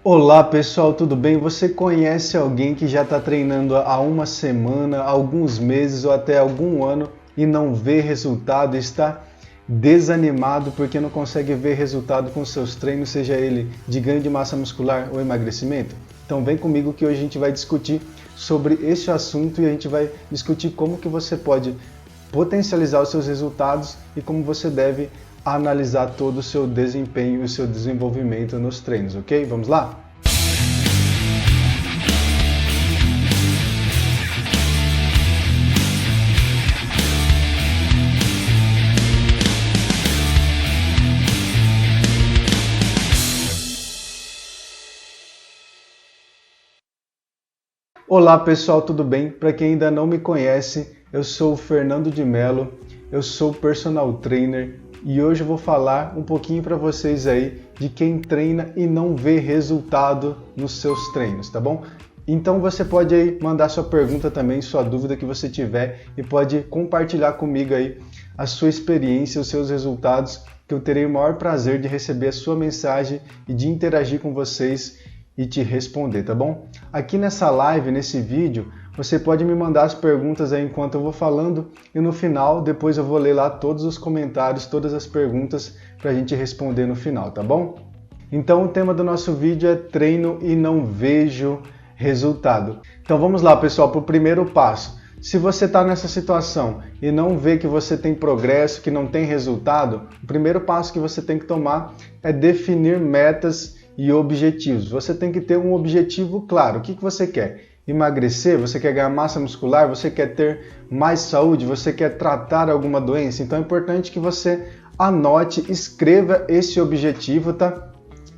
Olá pessoal, tudo bem? Você conhece alguém que já está treinando há uma semana, alguns meses ou até algum ano e não vê resultado, está desanimado porque não consegue ver resultado com seus treinos, seja ele de ganho de massa muscular ou emagrecimento? Então vem comigo que hoje a gente vai discutir sobre esse assunto e a gente vai discutir como que você pode potencializar os seus resultados e como você deve analisar todo o seu desempenho e o seu desenvolvimento nos treinos, ok? Vamos lá? Olá pessoal, tudo bem? Para quem ainda não me conhece, eu sou o Fernando de Mello, eu sou personal trainer e hoje eu vou falar um pouquinho para vocês aí de quem treina e não vê resultado nos seus treinos, tá bom? Então você pode aí mandar sua pergunta também, sua dúvida que você tiver e pode compartilhar comigo aí a sua experiência, os seus resultados, que eu terei o maior prazer de receber a sua mensagem e de interagir com vocês e te responder, tá bom? Aqui nessa live, nesse vídeo, você pode me mandar as perguntas aí enquanto eu vou falando e no final, depois eu vou ler lá todos os comentários, todas as perguntas para a gente responder no final, tá bom? Então o tema do nosso vídeo é treino e não vejo resultado. Então vamos lá, pessoal, para o primeiro passo. Se você está nessa situação e não vê que você tem progresso, que não tem resultado, o primeiro passo que você tem que tomar é definir metas e objetivos. Você tem que ter um objetivo claro. O que você quer? Emagrecer? Você quer ganhar massa muscular? Você quer ter mais saúde? Você quer tratar alguma doença? Então é importante que você anote, escreva esse objetivo, tá?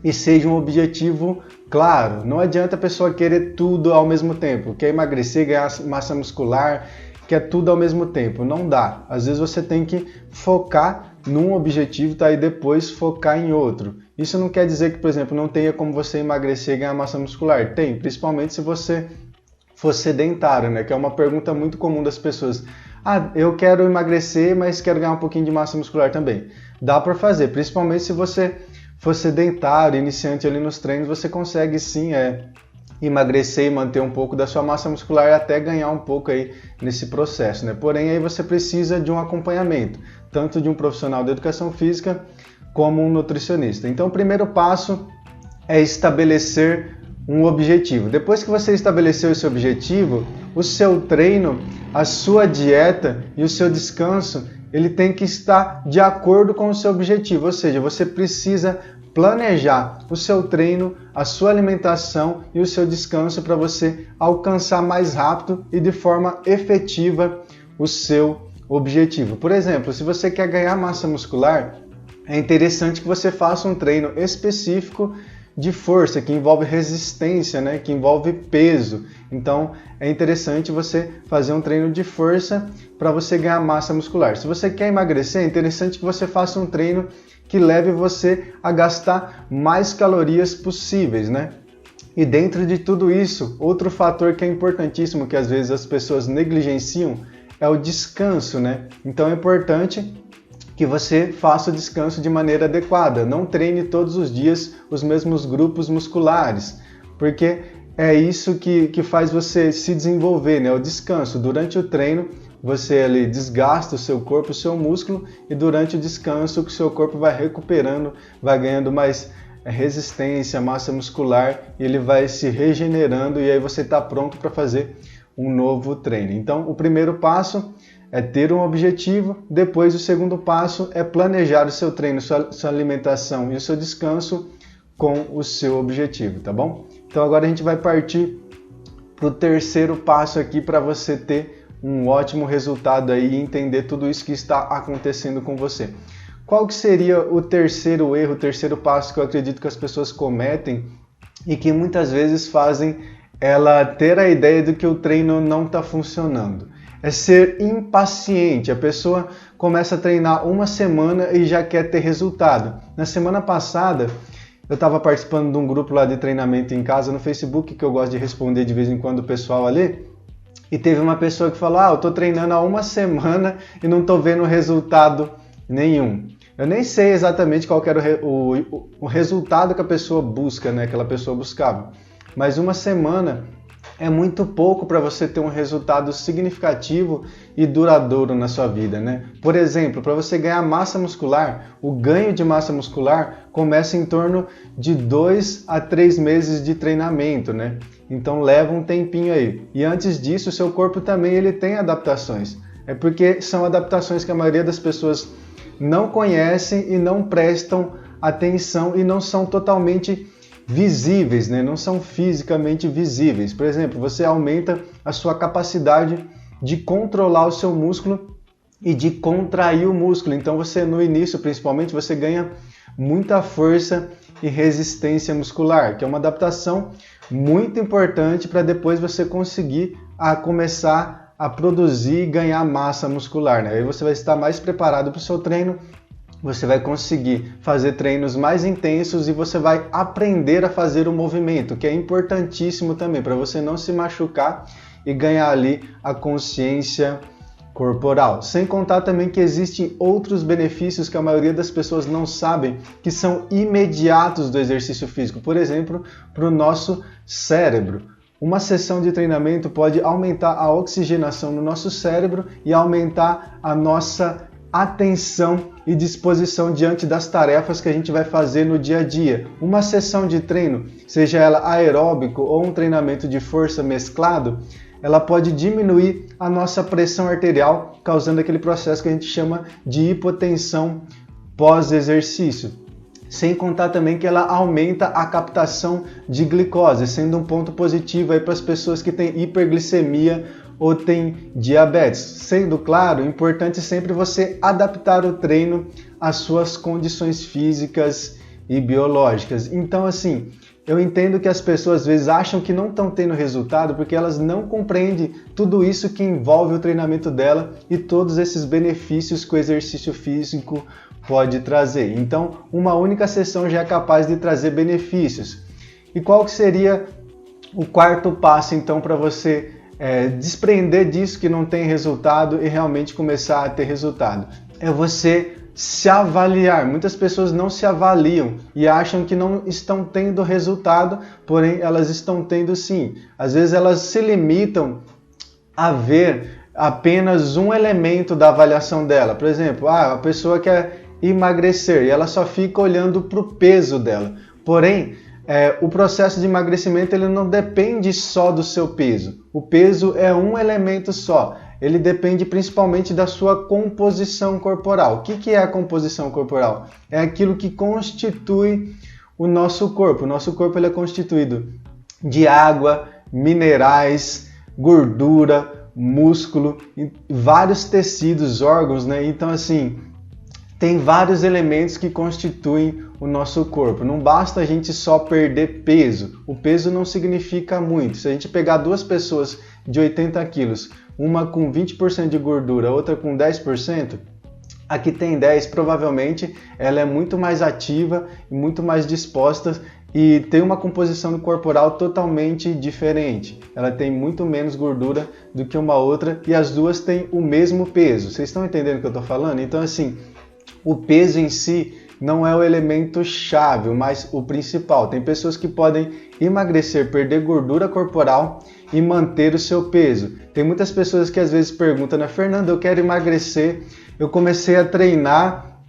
E seja um objetivo claro. Não adianta a pessoa querer tudo ao mesmo tempo. Quer emagrecer, ganhar massa muscular, quer tudo ao mesmo tempo. Não dá. Às vezes você tem que focar num objetivo, tá? E depois focar em outro. Isso não quer dizer que, por exemplo, não tenha como você emagrecer e ganhar massa muscular. Tem, principalmente se você for sedentário, né? Que é uma pergunta muito comum das pessoas. Ah, eu quero emagrecer, mas quero ganhar um pouquinho de massa muscular também. Dá para fazer, principalmente se você for sedentário, iniciante ali nos treinos, você consegue sim emagrecer e manter um pouco da sua massa muscular e até ganhar um pouco aí nesse processo, né? Porém, aí você precisa de um acompanhamento, tanto de um profissional de educação física como um nutricionista. Então, o primeiro passo é estabelecer um objetivo. Depois que você estabeleceu esse objetivo, o seu treino, a sua dieta e o seu descanso, ele tem que estar de acordo com o seu objetivo, ou seja, você precisa planejar o seu treino, a sua alimentação e o seu descanso para você alcançar mais rápido e de forma efetiva o seu objetivo. Por exemplo, se você quer ganhar massa muscular, é interessante que você faça um treino específico de força, que envolve resistência, né? Que envolve peso. Então, é interessante você fazer um treino de força para você ganhar massa muscular. Se você quer emagrecer, é interessante que você faça um treino que leve você a gastar mais calorias possíveis, né? E dentro de tudo isso, outro fator que é importantíssimo, que às vezes as pessoas negligenciam, é o descanso, né? Então é importante que você faça o descanso de maneira adequada. Não treine todos os dias os mesmos grupos musculares, porque é isso que faz você se desenvolver, né? O descanso. Durante o treino, você ali desgasta o seu corpo, o seu músculo, e durante o descanso o seu corpo vai recuperando, vai ganhando mais resistência, massa muscular, e ele vai se regenerando e aí você está pronto para fazer um novo treino. Então, o primeiro passo é ter um objetivo, depois o segundo passo é planejar o seu treino, sua alimentação e o seu descanso com o seu objetivo, tá bom? Então agora a gente vai partir para o terceiro passo aqui para você ter um ótimo resultado aí e entender tudo isso que está acontecendo com você. Qual que seria o terceiro erro, o terceiro passo que eu acredito que as pessoas cometem e que muitas vezes fazem ela ter a ideia de que o treino não está funcionando? É ser impaciente. A pessoa começa a treinar uma semana e já quer ter resultado. Na semana passada, eu estava participando de um grupo lá de treinamento em casa no Facebook, que eu gosto de responder de vez em quando o pessoal ali, e teve uma pessoa que falou, eu estou treinando há uma semana e não estou vendo resultado nenhum. Eu nem sei exatamente qual que era o resultado que a pessoa busca, né? Aquela pessoa buscava. Mas uma semana é muito pouco para você ter um resultado significativo e duradouro na sua vida, né? Por exemplo, para você ganhar massa muscular, o ganho de massa muscular começa em torno de 2 a 3 meses de treinamento, né? Então leva um tempinho aí. E antes disso, o seu corpo também ele tem adaptações. É porque são adaptações que a maioria das pessoas não conhecem e não prestam atenção e não são totalmente visíveis, né? Não são fisicamente visíveis. Por exemplo, você aumenta a sua capacidade de controlar o seu músculo e de contrair o músculo. Então você, no início principalmente, você ganha muita força e resistência muscular, que é uma adaptação muito importante para depois você conseguir começar a produzir e ganhar massa muscular, né? Aí você vai estar mais preparado para o seu treino, você vai conseguir fazer treinos mais intensos e você vai aprender a fazer o movimento, que é importantíssimo também para você não se machucar e ganhar ali a consciência corporal. Sem contar também que existem outros benefícios que a maioria das pessoas não sabem, que são imediatos do exercício físico. Por exemplo, para o nosso cérebro. Uma sessão de treinamento pode aumentar a oxigenação no nosso cérebro e aumentar a nossa atenção e disposição diante das tarefas que a gente vai fazer no dia a dia. Uma sessão de treino, seja ela aeróbico ou um treinamento de força mesclado, ela pode diminuir a nossa pressão arterial, causando aquele processo que a gente chama de hipotensão pós-exercício. Sem contar também que ela aumenta a captação de glicose, sendo um ponto positivo aí para as pessoas que têm hiperglicemia ou têm diabetes. Sendo claro, é importante sempre você adaptar o treino às suas condições físicas e biológicas. Então, assim, eu entendo que as pessoas às vezes acham que não estão tendo resultado porque elas não compreendem tudo isso que envolve o treinamento dela e todos esses benefícios que o exercício físico pode trazer. Então, uma única sessão já é capaz de trazer benefícios. E qual que seria o quarto passo, então, para você desprender disso que não tem resultado e realmente começar a ter resultado? É você se avaliar. Muitas pessoas não se avaliam e acham que não estão tendo resultado, porém elas estão tendo sim. Às vezes elas se limitam a ver apenas um elemento da avaliação dela. Por exemplo, a pessoa quer emagrecer e ela só fica olhando para o peso dela. Porém, o processo de emagrecimento ele não depende só do seu peso. O peso é um elemento só. Ele depende principalmente da sua composição corporal. O que é a composição corporal? É aquilo que constitui o nosso corpo. O nosso corpo ele é constituído de água, minerais, gordura, músculo, vários tecidos, órgãos, né? Então, assim, tem vários elementos que constituem o nosso corpo. Não basta a gente só perder peso. O peso não significa muito. Se a gente pegar duas pessoas de 80 quilos, uma com 20% de gordura, outra com 10%, a que tem 10 provavelmente ela é muito mais ativa e muito mais disposta e tem uma composição corporal totalmente diferente. Ela tem muito menos gordura do que uma outra e as duas têm o mesmo peso. Vocês estão entendendo o que eu estou falando? Então, assim, o peso em si não é o elemento chave, mas o principal. Tem pessoas que podem emagrecer, perder gordura corporal e manter o seu peso. Tem muitas pessoas que às vezes perguntam, né, Fernando, eu quero emagrecer, eu comecei a treinar,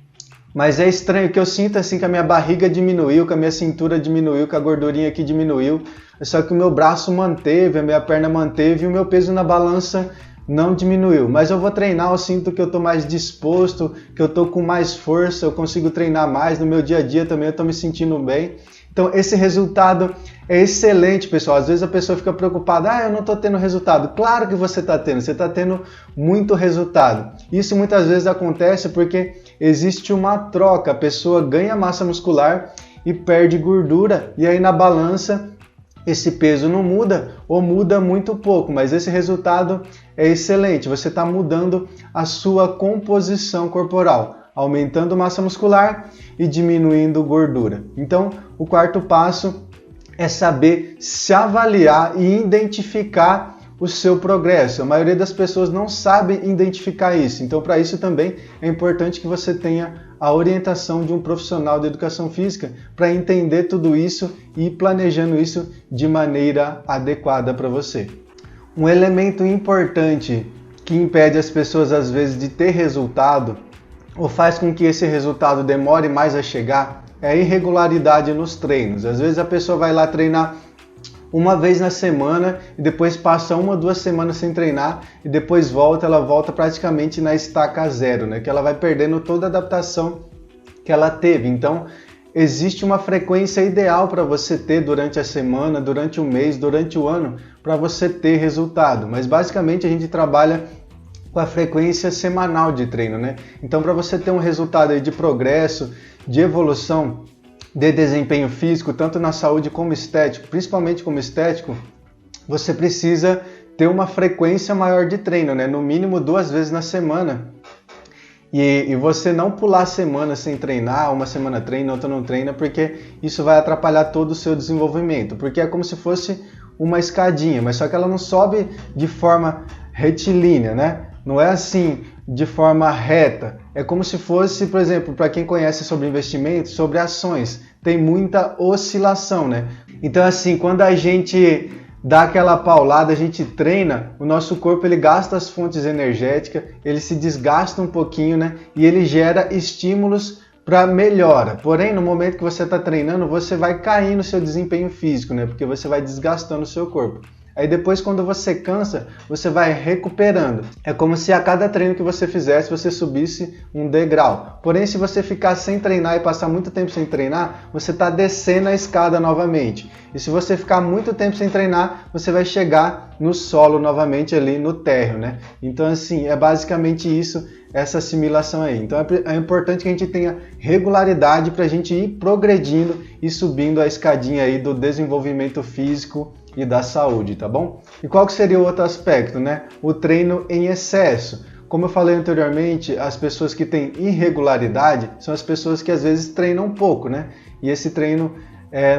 mas é estranho que eu sinto assim que a minha barriga diminuiu, que a minha cintura diminuiu, que a gordurinha aqui diminuiu, só que o meu braço manteve, a minha perna manteve e o meu peso na balança não diminuiu, mas eu vou treinar, eu sinto que eu estou mais disposto, que eu estou com mais força, eu consigo treinar mais, no meu dia a dia também eu estou me sentindo bem. Então esse resultado é excelente, pessoal. Às vezes a pessoa fica preocupada, eu não estou tendo resultado. Claro que você está tendo, você está tendo muito resultado. Isso muitas vezes acontece porque existe uma troca, a pessoa ganha massa muscular e perde gordura, e aí na balança esse peso não muda ou muda muito pouco, mas esse resultado é excelente. Você está mudando a sua composição corporal, aumentando massa muscular e diminuindo gordura. Então, o quarto passo é saber se avaliar e identificar o seu progresso. A maioria das pessoas não sabe identificar isso. Então, para isso também é importante que você tenha a orientação de um profissional de educação física para entender tudo isso e ir planejando isso de maneira adequada para você. Um elemento importante que impede as pessoas às vezes de ter resultado ou faz com que esse resultado demore mais a chegar é a irregularidade nos treinos. Às vezes a pessoa vai lá treinar uma vez na semana e depois passa 1 ou 2 semanas sem treinar e depois ela volta praticamente na estaca zero, né? Que ela vai perdendo toda a adaptação que ela teve. Então, existe uma frequência ideal para você ter durante a semana, durante o mês, durante o ano, para você ter resultado. Mas basicamente a gente trabalha com a frequência semanal de treino, né? Então, para você ter um resultado aí de progresso, de evolução, de desempenho físico, tanto na saúde como estético, principalmente como estético, você precisa ter uma frequência maior de treino, né? No mínimo 2 vezes na semana. E você não pular semana sem treinar, uma semana treina, outra não treina, porque isso vai atrapalhar todo o seu desenvolvimento. Porque é como se fosse uma escadinha, mas só que ela não sobe de forma retilínea, né? Não é assim de forma reta. É como se fosse, por exemplo, para quem conhece sobre investimentos, sobre ações, tem muita oscilação, né? Então assim, quando a gente dá aquela paulada, a gente treina, o nosso corpo ele gasta as fontes energéticas, ele se desgasta um pouquinho, né? E ele gera estímulos para melhora. Porém, no momento que você está treinando, você vai cair no seu desempenho físico, né? Porque você vai desgastando o seu corpo. Aí depois, quando você cansa, você vai recuperando. É como se a cada treino que você fizesse, você subisse um degrau. Porém, se você ficar sem treinar e passar muito tempo sem treinar, você está descendo a escada novamente. E se você ficar muito tempo sem treinar, você vai chegar no solo novamente ali no térreo, né? Então, assim, é basicamente isso, essa assimilação aí. Então, é importante que a gente tenha regularidade para a gente ir progredindo e subindo a escadinha aí do desenvolvimento físico e da saúde, tá bom? E qual que seria o outro aspecto, né? O treino em excesso. Como eu falei anteriormente, as pessoas que têm irregularidade são as pessoas que às vezes treinam pouco, né? E esse treino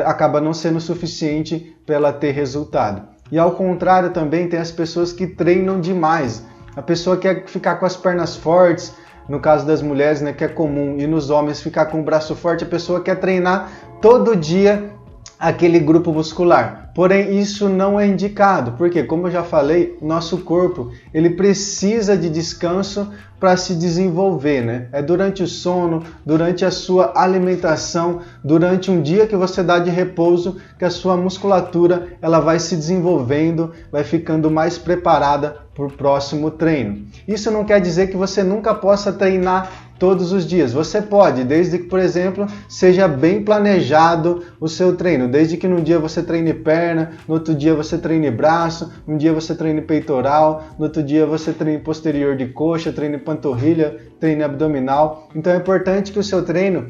acaba não sendo suficiente para ela ter resultado. E ao contrário também tem as pessoas que treinam demais. A pessoa quer ficar com as pernas fortes, no caso das mulheres, né, que é comum, e nos homens ficar com o braço forte, a pessoa quer treinar todo dia aquele grupo muscular. Porém, isso não é indicado, porque, como eu já falei, nosso corpo ele precisa de descanso para se desenvolver, né? É durante o sono, durante a sua alimentação, durante um dia que você dá de repouso, que a sua musculatura ela vai se desenvolvendo, vai ficando mais preparada para o próximo treino. Isso não quer dizer que você nunca possa treinar todos os dias. Você pode, desde que, por exemplo, seja bem planejado o seu treino. Desde que num dia você treine perna, no outro dia você treine braço, um dia você treine peitoral, no outro dia você treine posterior de coxa, treine panturrilha, treine abdominal. Então é importante que o seu treino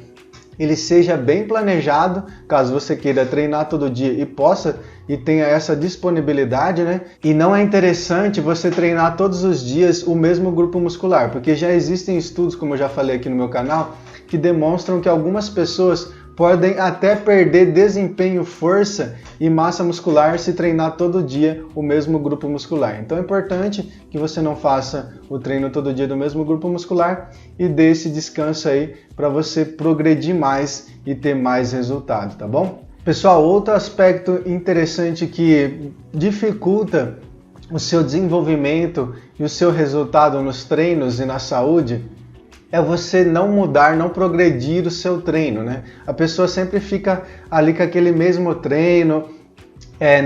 ele seja bem planejado, caso você queira treinar todo dia e possa e tenha essa disponibilidade, né? E não é interessante você treinar todos os dias o mesmo grupo muscular, porque já existem estudos, como eu já falei aqui no meu canal, que demonstram que algumas pessoas podem até perder desempenho, força e massa muscular se treinar todo dia o mesmo grupo muscular. Então é importante que você não faça o treino todo dia do mesmo grupo muscular e dê esse descanso aí para você progredir mais e ter mais resultado, tá bom? Pessoal, outro aspecto interessante que dificulta o seu desenvolvimento e o seu resultado nos treinos e na saúde é você não mudar, não progredir o seu treino, né? A pessoa sempre fica ali com aquele mesmo treino,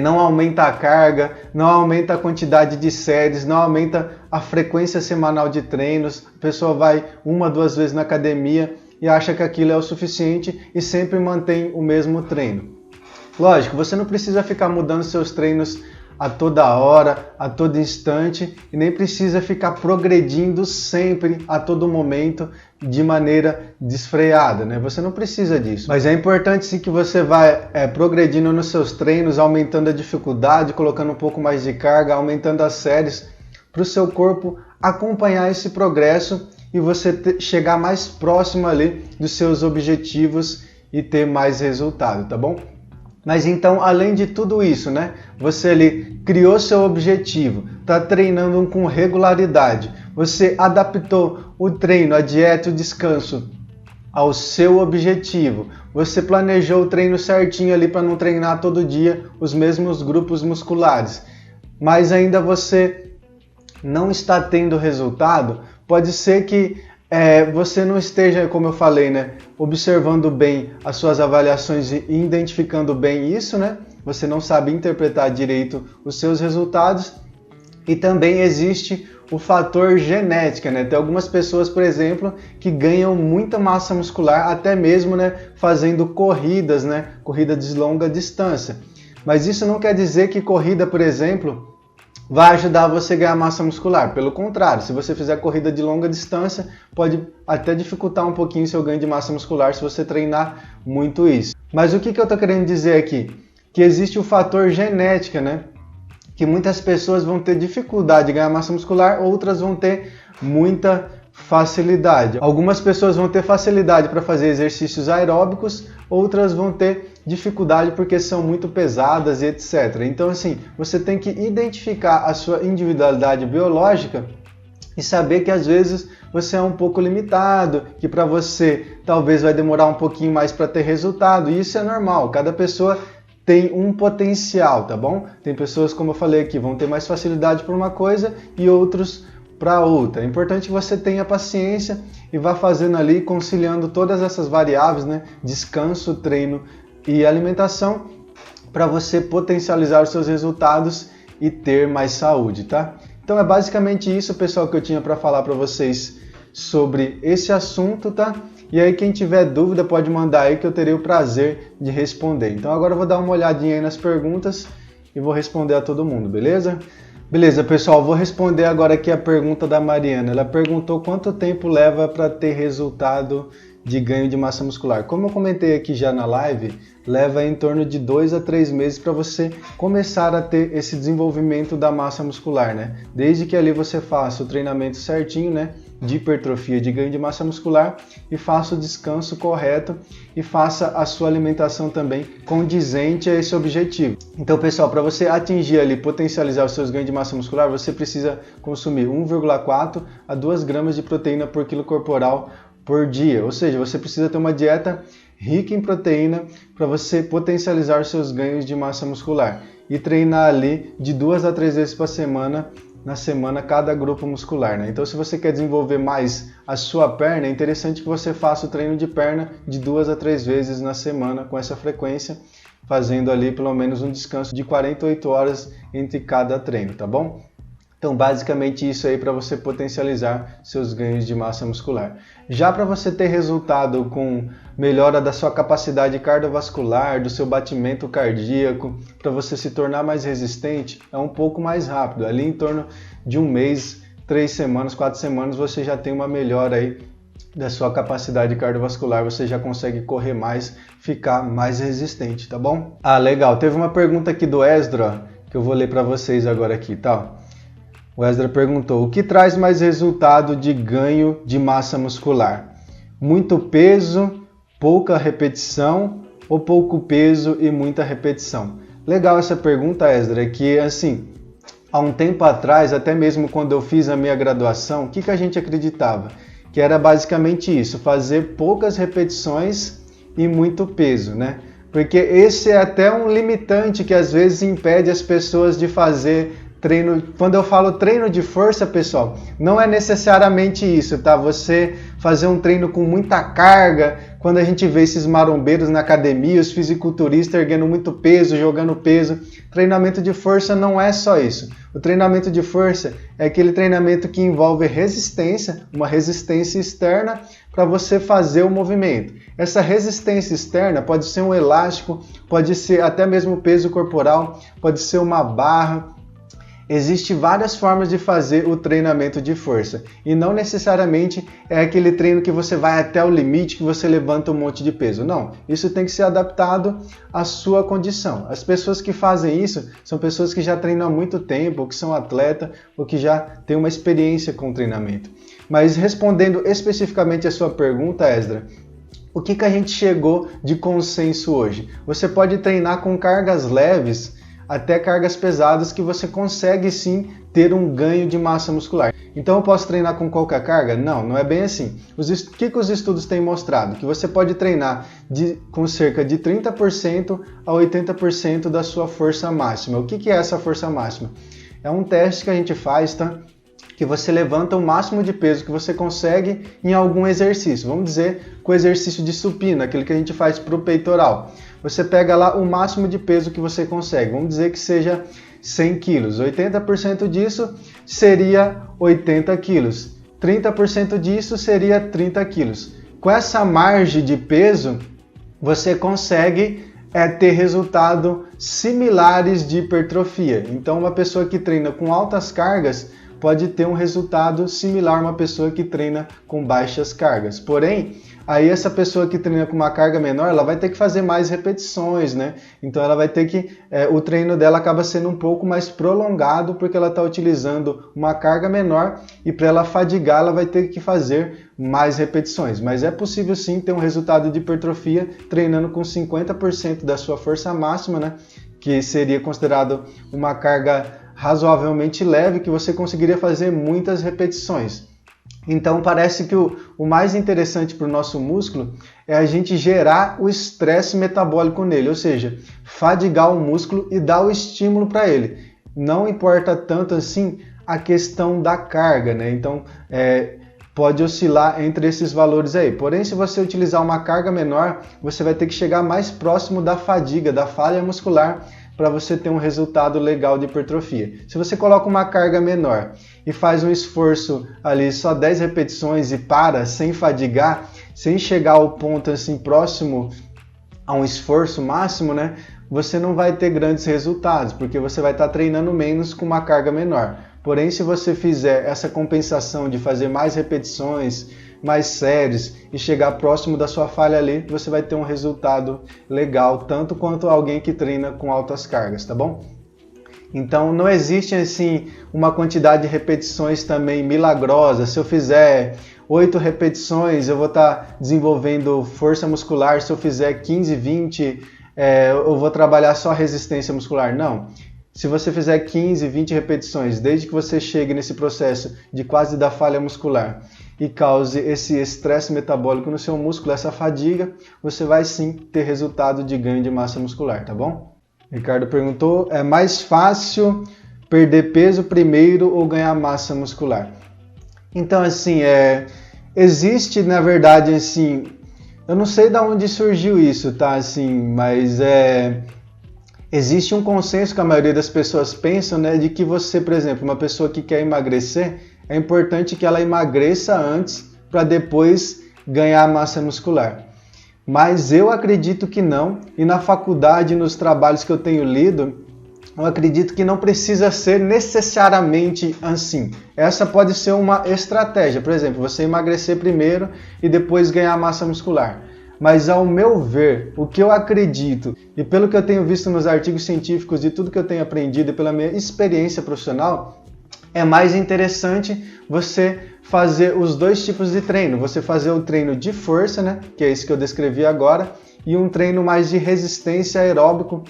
não aumenta a carga, não aumenta a quantidade de séries, não aumenta a frequência semanal de treinos, a pessoa vai 1 ou 2 vezes na academia e acha que aquilo é o suficiente e sempre mantém o mesmo treino. Lógico, você não precisa ficar mudando seus treinos a toda hora, a todo instante e nem precisa ficar progredindo sempre, a todo momento, de maneira desfreada, né? Você não precisa disso. Mas é importante sim que você vai progredindo nos seus treinos, aumentando a dificuldade, colocando um pouco mais de carga, aumentando as séries, para o seu corpo acompanhar esse progresso e você chegar mais próximo ali dos seus objetivos e ter mais resultado, tá bom? Mas então, além de tudo isso, né? Você ali criou seu objetivo, está treinando com regularidade, você adaptou o treino, a dieta, o descanso ao seu objetivo. Você planejou o treino certinho ali para não treinar todo dia os mesmos grupos musculares, mas ainda você não está tendo resultado. Pode ser que você não esteja, como eu falei, né, observando bem as suas avaliações e identificando bem isso, né? Você não sabe interpretar direito os seus resultados. E também existe o fator genética, né? Tem algumas pessoas, por exemplo, que ganham muita massa muscular, até mesmo, né, fazendo corridas, né? Corrida de longa distância. Mas isso não quer dizer que corrida, por exemplo, vai ajudar você a ganhar massa muscular. Pelo contrário, se você fizer corrida de longa distância, pode até dificultar um pouquinho seu ganho de massa muscular se você treinar muito isso. Mas o que eu estou querendo dizer aqui? Que existe o fator genética, né? Que muitas pessoas vão ter dificuldade de ganhar massa muscular, outras vão ter muita facilidade. Algumas pessoas vão ter facilidade para fazer exercícios aeróbicos, outras vão ter dificuldade porque são muito pesadas e etc. Então, assim, você tem que identificar a sua individualidade biológica e saber que às vezes você é um pouco limitado, que para você talvez vai demorar um pouquinho mais para ter resultado, e isso é normal. Cada pessoa tem um potencial, tá bom? Tem pessoas, como eu falei aqui, vão ter mais facilidade para uma coisa e outros para outra. É importante que você tenha paciência e vá fazendo ali, conciliando todas essas variáveis, né? Descanso, treino e alimentação, para você potencializar os seus resultados e ter mais saúde, tá? Então é basicamente isso, pessoal, que eu tinha para falar para vocês sobre esse assunto, tá? E aí quem tiver dúvida pode mandar aí que eu terei o prazer de responder. Então agora eu vou dar uma olhadinha aí nas perguntas e vou responder a todo mundo, beleza? Beleza, pessoal, vou responder agora aqui a pergunta da Mariana. Ela perguntou quanto tempo leva para ter resultado de ganho de massa muscular. Como eu comentei aqui já na live, leva em torno de 2 a 3 meses para você começar a ter esse desenvolvimento da massa muscular, né? Desde que ali você faça o treinamento certinho, né? De hipertrofia, de ganho de massa muscular, e faça o descanso correto e faça a sua alimentação também condizente a esse objetivo. Então, pessoal, para você atingir ali, potencializar os seus ganhos de massa muscular, você precisa consumir 1,4 a 2 gramas de proteína por quilo corporal por dia. Ou seja, você precisa ter uma dieta rica em proteína para você potencializar os seus ganhos de massa muscular e treinar ali de 2 a 3 vezes por semana, na semana, cada grupo muscular, né? Então, se você quer desenvolver mais a sua perna, é interessante que você faça o treino de perna de 2 a 3 vezes na semana com essa frequência, fazendo ali pelo menos um descanso de 48 horas entre cada treino, tá bom? Então, basicamente isso aí para você potencializar seus ganhos de massa muscular. Já para você ter resultado com melhora da sua capacidade cardiovascular, do seu batimento cardíaco, para você se tornar mais resistente, é um pouco mais rápido. Ali em torno de um mês, 3 semanas, 4 semanas, você já tem uma melhora aí da sua capacidade cardiovascular, você já consegue correr mais, ficar mais resistente, tá bom? Ah, legal. Teve uma pergunta aqui do Esdra, que eu vou ler para vocês agora aqui, tá? O Esdra perguntou: o que traz mais resultado de ganho de massa muscular? Muito peso, pouca repetição ou pouco peso e muita repetição? Legal essa pergunta, Esdra, que assim, há um tempo atrás, até mesmo quando eu fiz a minha graduação, o que a gente acreditava? Que era basicamente isso, fazer poucas repetições e muito peso, né? Porque esse é até um limitante que às vezes impede as pessoas de fazer treino. Quando eu falo treino de força, pessoal, não é necessariamente isso, tá? Você fazer um treino com muita carga, quando a gente vê esses marombeiros na academia, os fisiculturistas erguendo muito peso, jogando peso, treinamento de força não é só isso. O treinamento de força é aquele treinamento que envolve resistência, uma resistência externa para você fazer o movimento. Essa resistência externa pode ser um elástico, pode ser até mesmo peso corporal, pode ser uma barra. Existem várias formas de fazer o treinamento de força e não necessariamente é aquele treino que você vai até o limite, que você levanta um monte de peso. Não, isso tem que ser adaptado à sua condição. As pessoas que fazem isso são pessoas que já treinam há muito tempo, ou que são atleta, ou que já têm uma experiência com o treinamento. Mas respondendo especificamente a sua pergunta, Esdra, o que a gente chegou de consenso hoje? Você pode treinar com cargas leves até cargas pesadas que você consegue sim ter um ganho de massa muscular. Então eu posso treinar com qualquer carga? Não, não é bem assim. O que os estudos têm mostrado? Que você pode treinar com cerca de 30% a 80% da sua força máxima. O que é essa força máxima? É um teste que a gente faz, tá? Que você levanta o máximo de peso que você consegue em algum exercício. Vamos dizer, com o exercício de supino, aquele que a gente faz para o peitoral. Você pega lá o máximo de peso que você consegue. Vamos dizer que seja 100 quilos. 80% disso seria 80 quilos. 30% disso seria 30 quilos. Com essa margem de peso, você consegue ter resultados similares de hipertrofia. Então, uma pessoa que treina com altas cargas pode ter um resultado similar a uma pessoa que treina com baixas cargas. Porém, aí essa pessoa que treina com uma carga menor, ela vai ter que fazer mais repetições, né? Então ela vai ter que, o treino dela acaba sendo um pouco mais prolongado porque ela está utilizando uma carga menor e para ela fadigar ela vai ter que fazer mais repetições. Mas é possível sim ter um resultado de hipertrofia treinando com 50% da sua força máxima, né? Que seria considerado uma carga razoavelmente leve, que você conseguiria fazer muitas repetições. Então parece que o mais interessante para o nosso músculo é a gente gerar o estresse metabólico nele, ou seja, fadigar o músculo e dar o estímulo para ele. Não importa tanto assim a questão da carga, né? Então pode oscilar entre esses valores aí. Porém, se você utilizar uma carga menor, você vai ter que chegar mais próximo da fadiga, da falha muscular, para você ter um resultado legal de hipertrofia. Se você coloca uma carga menor e faz um esforço ali só 10 repetições e para sem fadigar, sem chegar ao ponto assim próximo a um esforço máximo, né? Você não vai ter grandes resultados, porque você vai estar treinando menos com uma carga menor. Porém, se você fizer essa compensação de fazer mais repetições, mais séries e chegar próximo da sua falha ali, você vai ter um resultado legal, tanto quanto alguém que treina com altas cargas, tá bom? Então não existe assim uma quantidade de repetições também milagrosa. Se eu fizer 8 repetições, eu vou estar desenvolvendo força muscular. Se eu fizer 15, 20, eu vou trabalhar só resistência muscular. Não. Se você fizer 15, 20 repetições, desde que você chegue nesse processo de quase dar falha muscular e cause esse estresse metabólico no seu músculo, essa fadiga, você vai sim ter resultado de ganho de massa muscular, tá bom? Ricardo perguntou, é mais fácil perder peso primeiro ou ganhar massa muscular? Então, assim, existe, na verdade, assim, eu não sei de onde surgiu isso, tá? Assim, mas existe um consenso que a maioria das pessoas pensam, né, de que você, por exemplo, uma pessoa que quer emagrecer, é importante que ela emagreça antes para depois ganhar massa muscular. Mas eu acredito que não, e na faculdade, nos trabalhos que eu tenho lido, eu acredito que não precisa ser necessariamente assim. Essa pode ser uma estratégia, por exemplo, você emagrecer primeiro e depois ganhar massa muscular. Mas ao meu ver, o que eu acredito, e pelo que eu tenho visto nos artigos científicos, de tudo que eu tenho aprendido e pela minha experiência profissional, é mais interessante você fazer os dois tipos de treino. Você fazer o treino de força, né, que é isso que eu descrevi agora, e um treino mais de resistência aeróbico,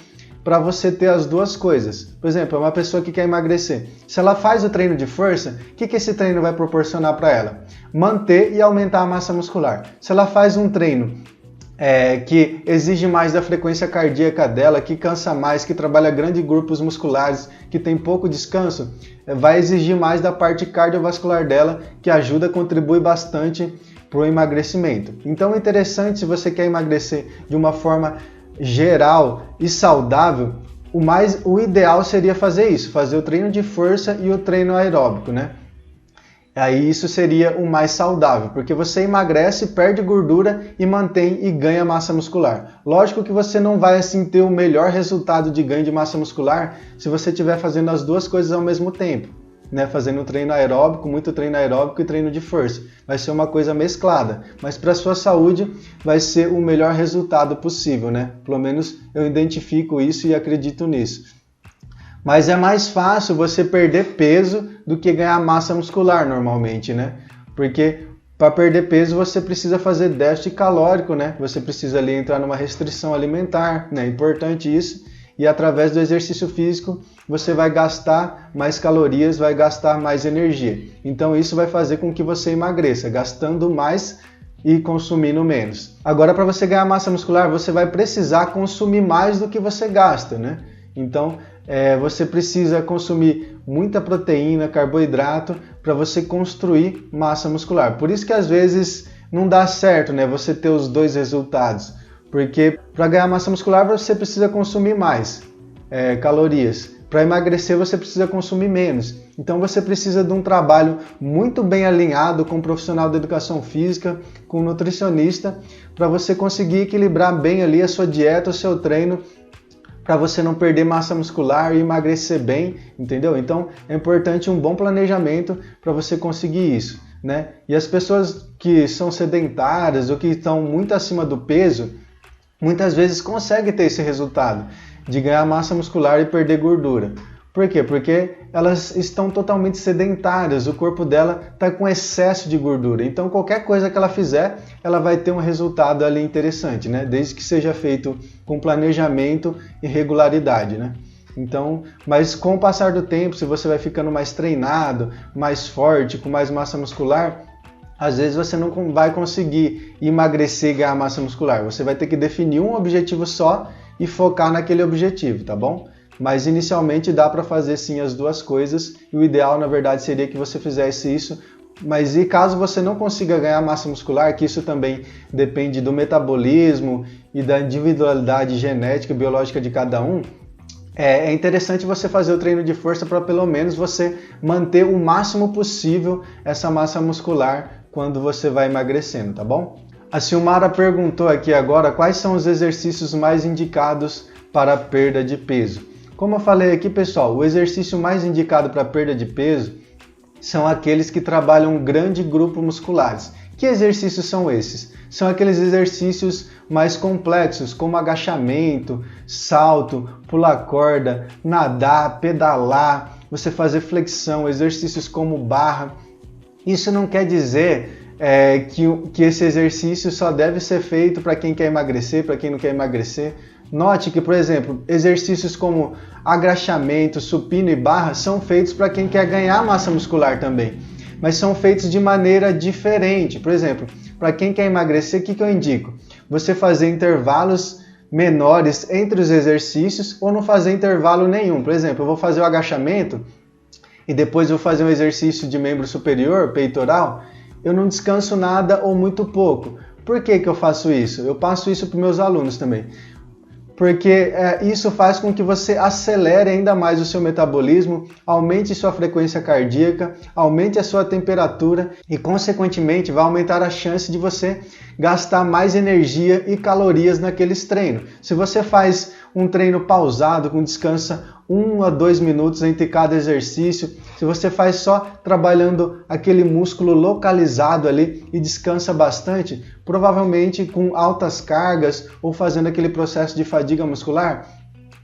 para você ter as duas coisas. Por exemplo, uma pessoa que quer emagrecer. Se ela faz o treino de força, o que esse treino vai proporcionar para ela? Manter e aumentar a massa muscular. Se ela faz um treino que exige mais da frequência cardíaca dela, que cansa mais, que trabalha grandes grupos musculares, que tem pouco descanso, vai exigir mais da parte cardiovascular dela, que ajuda, contribui bastante para o emagrecimento. Então é interessante, se você quer emagrecer de uma forma geral e saudável, o ideal seria fazer isso, fazer o treino de força e o treino aeróbico, né? Aí isso seria o mais saudável, porque você emagrece, perde gordura e mantém e ganha massa muscular. Lógico que você não vai assim ter o melhor resultado de ganho de massa muscular se você estiver fazendo as duas coisas ao mesmo tempo, né? Fazendo um treino aeróbico, muito treino aeróbico e treino de força. Vai ser uma coisa mesclada, mas para a sua saúde vai ser o melhor resultado possível, né? Pelo menos eu identifico isso e acredito nisso. Mas é mais fácil você perder peso do que ganhar massa muscular normalmente, né? Porque para perder peso você precisa fazer déficit calórico, né? Você precisa ali entrar numa restrição alimentar, né? É importante isso. e através do exercício físico você vai gastar mais calorias, vai gastar mais energia. Então isso vai fazer com que você emagreça, gastando mais e consumindo menos. Agora, para você ganhar massa muscular, você vai precisar consumir mais do que você gasta, né? Então, você precisa consumir muita proteína, carboidrato, para você construir massa muscular. Por isso que às vezes não dá certo, né, você ter os dois resultados. Porque para ganhar massa muscular você precisa consumir mais calorias. Para emagrecer você precisa consumir menos. Então você precisa de um trabalho muito bem alinhado com um profissional de educação física, com um nutricionista, para você conseguir equilibrar bem ali a sua dieta, o seu treino, para você não perder massa muscular e emagrecer bem, entendeu? Então é importante um bom planejamento para você conseguir isso, né? E as pessoas que são sedentárias ou que estão muito acima do peso, muitas vezes conseguem ter esse resultado de ganhar massa muscular e perder gordura. Por quê? Porque elas estão totalmente sedentárias, o corpo dela está com excesso de gordura. Então qualquer coisa que ela fizer, ela vai ter um resultado ali interessante, né? Desde que seja feito com planejamento e regularidade, né? Então, mas com o passar do tempo, se você vai ficando mais treinado, mais forte, com mais massa muscular, às vezes você não vai conseguir emagrecer e ganhar massa muscular. Você vai ter que definir um objetivo só e focar naquele objetivo, tá bom? Mas inicialmente dá para fazer sim as duas coisas e o ideal na verdade seria que você fizesse isso. Mas e caso você não consiga ganhar massa muscular, que isso também depende do metabolismo e da individualidade genética e biológica de cada um, é interessante você fazer o treino de força para pelo menos você manter o máximo possível essa massa muscular quando você vai emagrecendo, tá bom? A Silmara perguntou aqui agora quais são os exercícios mais indicados para a perda de peso. Como eu falei aqui, pessoal, o exercício mais indicado para perda de peso são aqueles que trabalham um grande grupo musculares. Que exercícios são esses? São aqueles exercícios mais complexos, como agachamento, salto, pular corda, nadar, pedalar, você fazer flexão, exercícios como barra. Isso não quer dizer que esse exercício só deve ser feito para quem quer emagrecer, para quem não quer emagrecer. Note que, por exemplo, exercícios como agachamento, supino e barra são feitos para quem quer ganhar massa muscular também, mas são feitos de maneira diferente. Por exemplo, para quem quer emagrecer, o que eu indico? Você fazer intervalos menores entre os exercícios ou não fazer intervalo nenhum. Por exemplo, eu vou fazer o agachamento e depois vou fazer um exercício de membro superior, peitoral, eu não descanso nada ou muito pouco. Por que eu faço isso? Eu passo isso para os meus alunos também. Porque isso faz com que você acelere ainda mais o seu metabolismo, aumente sua frequência cardíaca, aumente a sua temperatura e, consequentemente, vai aumentar a chance de você gastar mais energia e calorias naqueles treinos. Se você faz um treino pausado, com descansa 1 a 2 minutos entre cada exercício, se você faz só trabalhando aquele músculo localizado ali e descansa bastante, provavelmente com altas cargas ou fazendo aquele processo de fadiga muscular,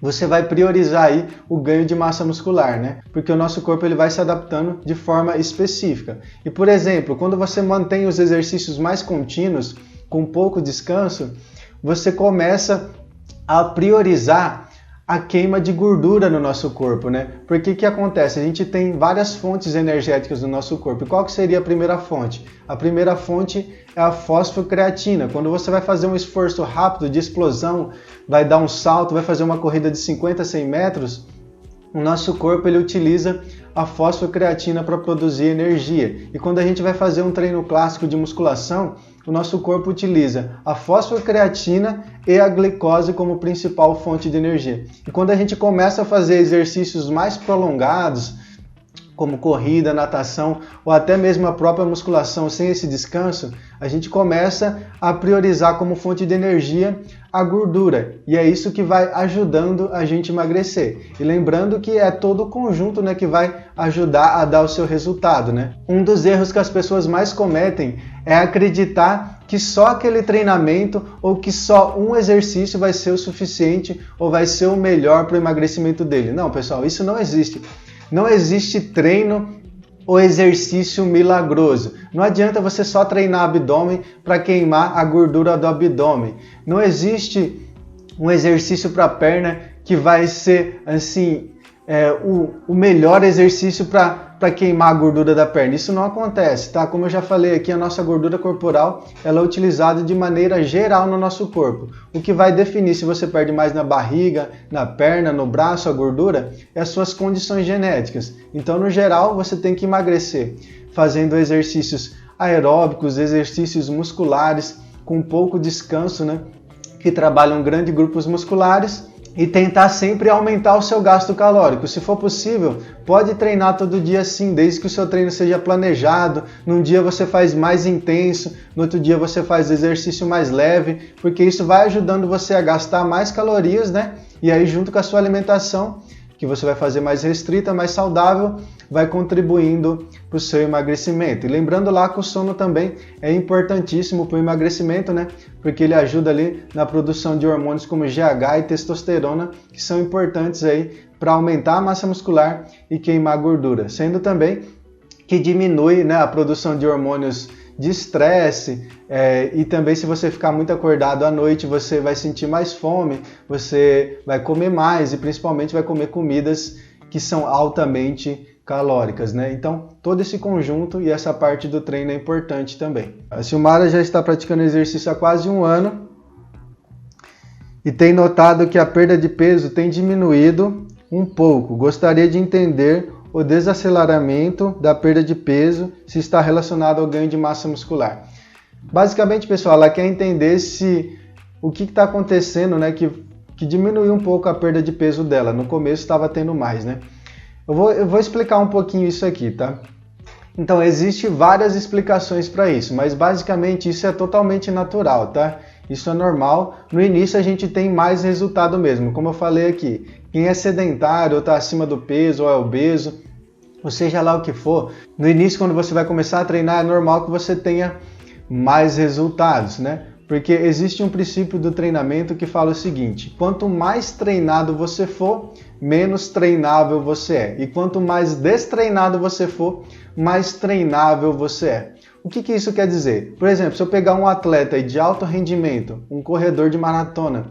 você vai priorizar aí o ganho de massa muscular, né? Porque o nosso corpo ele vai se adaptando de forma específica. E, por exemplo, quando você mantém os exercícios mais contínuos, com pouco descanso, você começa a priorizar a queima de gordura no nosso corpo, né? Porque o que acontece? A gente tem várias fontes energéticas no nosso corpo. E qual que seria a primeira fonte? A primeira fonte é a fosfocreatina. Quando você vai fazer um esforço rápido de explosão, vai dar um salto, vai fazer uma corrida de 50 a 100 metros, o nosso corpo ele utiliza a fosfocreatina para produzir energia. E quando a gente vai fazer um treino clássico de musculação, o nosso corpo utiliza a fosfocreatina e a glicose como principal fonte de energia. E quando a gente começa a fazer exercícios mais prolongados, como corrida, natação ou até mesmo a própria musculação sem esse descanso, a gente começa a priorizar como fonte de energia a gordura. E é isso que vai ajudando a gente a emagrecer. E lembrando que é todo o conjunto, né, que vai ajudar a dar o seu resultado, né? Um dos erros que as pessoas mais cometem é acreditar que só aquele treinamento ou que só um exercício vai ser o suficiente ou vai ser o melhor para o emagrecimento dele. Não, pessoal, isso não existe. Não existe treino ou exercício milagroso. Não adianta você só treinar abdômen para queimar a gordura do abdômen. Não existe um exercício para a perna que vai ser assim o melhor exercício para queimar a gordura da perna. Isso não acontece, tá? Como eu já falei aqui, a nossa gordura corporal ela é utilizada de maneira geral no nosso corpo. O que vai definir se você perde mais na barriga, na perna, no braço, a gordura, é as suas condições genéticas. Então, no geral, você tem que emagrecer fazendo exercícios aeróbicos, exercícios musculares, com pouco descanso, né? Que trabalham grandes grupos musculares, e tentar sempre aumentar o seu gasto calórico. Se for possível, pode treinar todo dia sim, desde que o seu treino seja planejado. Num dia você faz mais intenso, no outro dia você faz exercício mais leve, porque isso vai ajudando você a gastar mais calorias, né? E aí junto com a sua alimentação, que você vai fazer mais restrita, mais saudável, vai contribuindo para o seu emagrecimento. E lembrando lá que o sono também é importantíssimo para o emagrecimento, né? Porque ele ajuda ali na produção de hormônios como GH e testosterona, que são importantes aí para aumentar a massa muscular e queimar gordura. Sendo também que diminui, né, a produção de hormônios de estresse, e também se você ficar muito acordado à noite, você vai sentir mais fome, você vai comer mais e principalmente vai comer comidas que são altamente calóricas, né? Então, todo esse conjunto e essa parte do treino é importante também. A Silmara já está praticando exercício há quase um ano e tem notado que a perda de peso tem diminuído um pouco. Gostaria de entender o desaceleramento da perda de peso se está relacionado ao ganho de massa muscular. Basicamente, pessoal, ela quer entender se o que está acontecendo, né, que diminuiu um pouco a perda de peso dela. No começo estava tendo mais, né? Eu vou explicar um pouquinho isso aqui, tá? Então, existem várias explicações para isso, mas basicamente isso é totalmente natural, tá? Isso é normal. No início a gente tem mais resultado mesmo, como eu falei aqui. Quem é sedentário ou está acima do peso ou é obeso, ou seja lá o que for, no início quando você vai começar a treinar é normal que você tenha mais resultados, né? Porque existe um princípio do treinamento que fala o seguinte: quanto mais treinado você for, menos treinável você é. E quanto mais destreinado você for, mais treinável você é. O que isso quer dizer? Por exemplo, se eu pegar um atleta de alto rendimento, um corredor de maratona,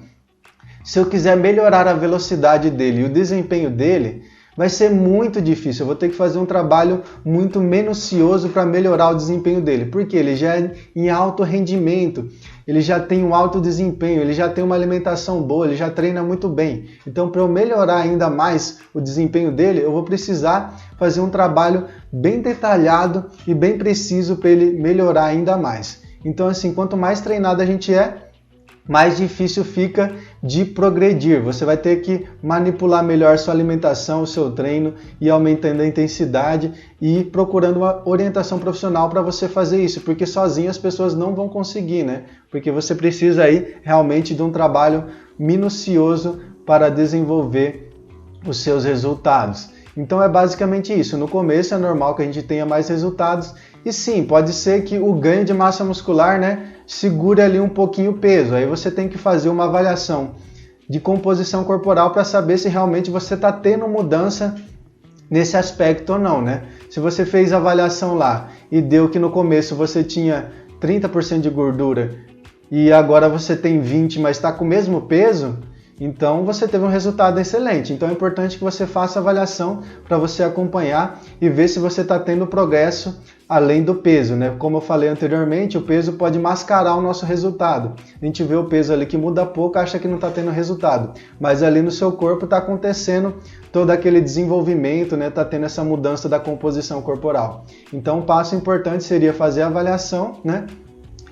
se eu quiser melhorar a velocidade dele e o desempenho dele, vai ser muito difícil. Eu vou ter que fazer um trabalho muito minucioso para melhorar o desempenho dele, porque ele já é em alto rendimento, ele já tem um alto desempenho, ele já tem uma alimentação boa, ele já treina muito bem. Então, para eu melhorar ainda mais o desempenho dele, eu vou precisar fazer um trabalho bem detalhado e bem preciso para ele melhorar ainda mais. Então, assim, quanto mais treinado a gente é, mais difícil fica de progredir. Você vai ter que manipular melhor sua alimentação, o seu treino, e aumentando a intensidade e procurando uma orientação profissional para você fazer isso, porque sozinho as pessoas não vão conseguir, né? Porque você precisa aí realmente de um trabalho minucioso para desenvolver os seus resultados. Então é basicamente isso. No começo é normal que a gente tenha mais resultados e sim, pode ser que o ganho de massa muscular, né, segure ali um pouquinho o peso. Aí você tem que fazer uma avaliação de composição corporal para saber se realmente você está tendo mudança nesse aspecto ou não, né? Se você fez a avaliação lá e deu que no começo você tinha 30% de gordura e agora você tem 20%, mas está com o mesmo peso, então você teve um resultado excelente. Então é importante que você faça a avaliação para você acompanhar e ver se você está tendo progresso além do peso, né? Como eu falei anteriormente, o peso pode mascarar o nosso resultado. A gente vê o peso ali que muda pouco, acha que não está tendo resultado, mas ali no seu corpo está acontecendo todo aquele desenvolvimento, né? Está tendo essa mudança da composição corporal. Então um passo importante seria fazer a avaliação, né?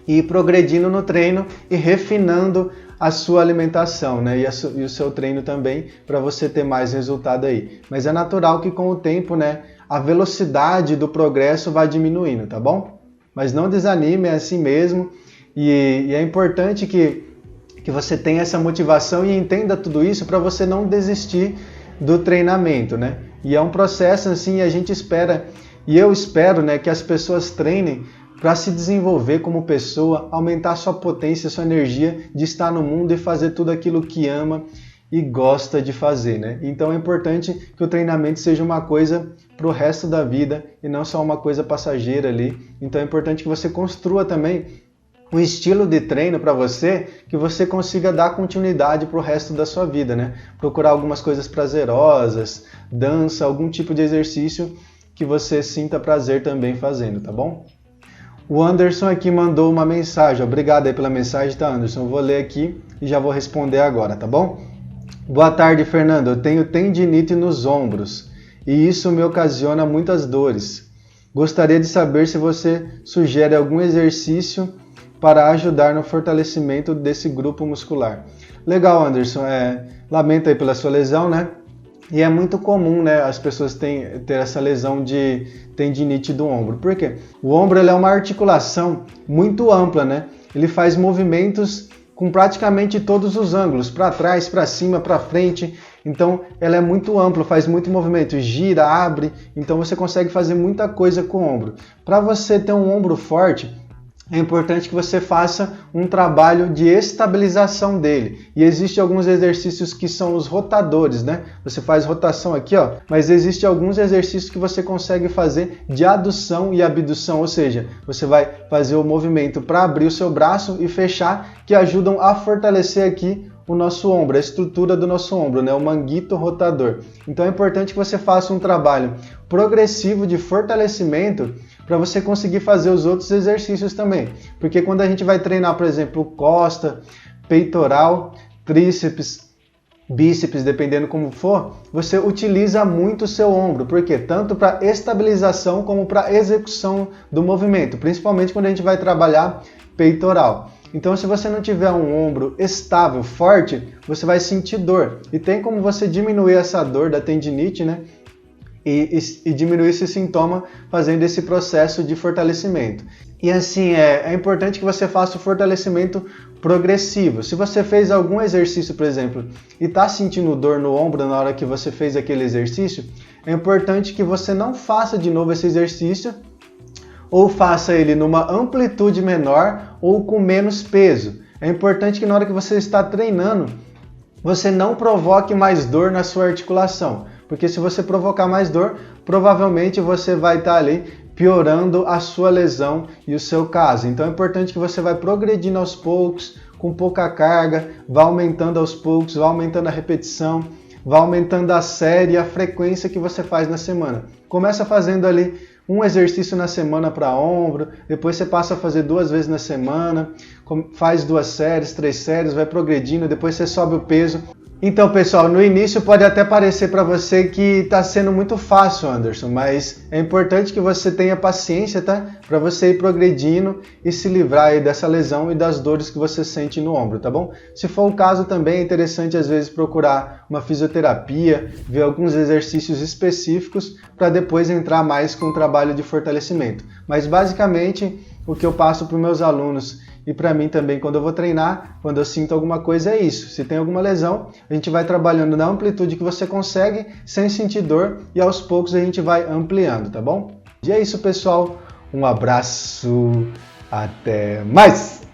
E ir progredindo no treino e refinando a sua alimentação, né? E o seu treino também, para você ter mais resultado aí. Mas é natural que com o tempo, né, a velocidade do progresso vai diminuindo, tá bom? Mas não desanime, é assim mesmo. E é importante que você tenha essa motivação e entenda tudo isso para você não desistir do treinamento, né? E é um processo assim, a gente espera, e eu espero, né, que as pessoas treinem para se desenvolver como pessoa, aumentar sua potência, sua energia de estar no mundo e fazer tudo aquilo que ama e gosta de fazer, né? Então é importante que o treinamento seja uma coisa para o resto da vida e não só uma coisa passageira ali. Então é importante que você construa também um estilo de treino para você que você consiga dar continuidade para o resto da sua vida, né? Procurar algumas coisas prazerosas, dança, algum tipo de exercício que você sinta prazer também fazendo, tá bom? O Anderson aqui mandou uma mensagem. Obrigado aí pela mensagem, tá, Anderson? Eu vou ler aqui e já vou responder agora, tá bom? Boa tarde, Fernando. Eu tenho tendinite nos ombros e isso me ocasiona muitas dores. Gostaria de saber se você sugere algum exercício para ajudar no fortalecimento desse grupo muscular. Legal, Anderson. Lamento aí pela sua lesão, né? E é muito comum, né, as pessoas ter essa lesão de tendinite do ombro. Por quê? O ombro ele é uma articulação muito ampla, né? Ele faz movimentos com praticamente todos os ângulos, para trás, para cima, para frente. Então, ela é muito ampla, faz muito movimento, gira, abre. Então, você consegue fazer muita coisa com o ombro. Para você ter um ombro forte, é importante que você faça um trabalho de estabilização dele. E existem alguns exercícios que são os rotadores, né? Você faz rotação aqui, ó, mas existem alguns exercícios que você consegue fazer de adução e abdução, ou seja, você vai fazer o movimento para abrir o seu braço e fechar, que ajudam a fortalecer aqui o nosso ombro, a estrutura do nosso ombro, né? O manguito rotador. Então é importante que você faça um trabalho progressivo de fortalecimento para você conseguir fazer os outros exercícios também. Porque quando a gente vai treinar, por exemplo, costa, peitoral, tríceps, bíceps, dependendo como for, você utiliza muito o seu ombro. Por quê? Tanto para estabilização como para execução do movimento, principalmente quando a gente vai trabalhar peitoral. Então, se você não tiver um ombro estável, forte, você vai sentir dor. E tem como você diminuir essa dor da tendinite, né? E diminuir esse sintoma fazendo esse processo de fortalecimento. E assim, é importante que você faça o fortalecimento progressivo. Se você fez algum exercício, por exemplo, e está sentindo dor no ombro na hora que você fez aquele exercício, é importante que você não faça de novo esse exercício, ou faça ele numa amplitude menor ou com menos peso. É importante que na hora que você está treinando, você não provoque mais dor na sua articulação. Porque se você provocar mais dor, provavelmente você vai estar ali piorando a sua lesão e o seu caso. Então é importante que você vai progredindo aos poucos, com pouca carga, vá aumentando aos poucos, vá aumentando a repetição, vá aumentando a série e a frequência que você faz na semana. Começa fazendo ali um exercício na semana para ombro, depois você passa a fazer 2 vezes na semana, faz 2 séries, 3 séries, vai progredindo, depois você sobe o peso. Então, pessoal, no início pode até parecer para você que está sendo muito fácil, Anderson, mas é importante que você tenha paciência, tá? Para você ir progredindo e se livrar aí dessa lesão e das dores que você sente no ombro, tá bom? Se for o caso também é interessante às vezes procurar uma fisioterapia, ver alguns exercícios específicos para depois entrar mais com o trabalho de fortalecimento. Mas basicamente o que eu passo para os meus alunos e para mim também quando eu vou treinar, quando eu sinto alguma coisa é isso. Se tem alguma lesão, a gente vai trabalhando na amplitude que você consegue, sem sentir dor e aos poucos a gente vai ampliando, tá bom? E é isso, pessoal. Um abraço, até mais!